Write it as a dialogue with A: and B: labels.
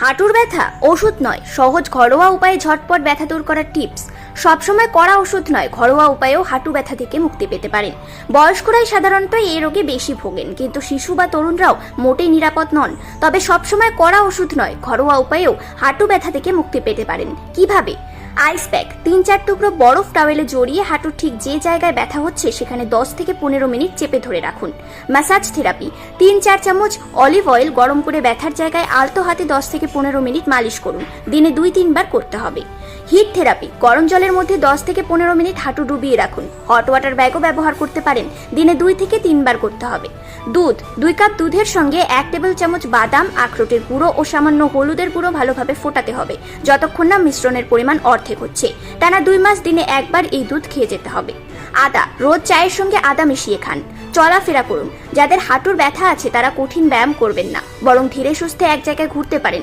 A: হাঁটুর ব্যথা ওষুধ নয়, সহজ ঘরোয়া উপায়ে ঝটপট ব্যথা দূর করার টিপস। সবসময় কড়া ওষুধ নয়, ঘরোয়া উপায়েও হাঁটু ব্যথা থেকে মুক্তি পেতে পারেন। বয়স্করাই সাধারণত এই রোগে বেশি ভোগেন, কিন্তু শিশু বা তরুণরাও মোটেই নিরাপদ নন। তবে সবসময় কড়া ওষুধ নয়, ঘরোয়া উপায়েও হাঁটু ব্যথা থেকে মুক্তি পেতে পারেন। কিভাবে? আইস প্যাক 3-4 টুকরো বরফ টাওয়েলে জড়িয়ে হাঁটুর ঠিক যে জায়গায় ব্যথা হচ্ছে সেখানে 10 থেকে 15 মিনিট চেপে ধরে রাখুন। ম্যাসাজ থেরাপি 3-4 চামচ অলিভ অয়েল গরম করে ব্যথার জায়গায় আলতো হাতে 10 থেকে 15 মিনিট মালিশ করুন। দিনে 2-3 বার করতে হবে। হিট থেরাপি গরম জলের মধ্যে 10 থেকে 15 মিনিট হাঁটু ডুবিয়ে রাখুন। হট ওয়াটার ব্যাগও ব্যবহার করতে পারেন। দিনে 2 থেকে 3 বার করতে হবে। দুধ 2 কাপ দুধের সঙ্গে 1 টেবিল চামচ বাদাম, আখরোটের গুঁড়ো ও সামান্য হলুদের গুঁড়ো ভালোভাবে ফোটাতে হবে, যতক্ষণ না মিশ্রণের পরিমাণ অর্ধেক হচ্ছে। টানা 2 মাস দিনে একবার এই দুধ খেয়ে যেতে হবে। আদা রোজ চায়ের সঙ্গে আদা মিশিয়ে খান। চলাফেরা করুন। যাদের হাঁটুর ব্যথা আছে তারা কঠিন ব্যায়াম করবেন না, বরং ধীরে সুস্থে এক জায়গায় ঘুরতে পারেন।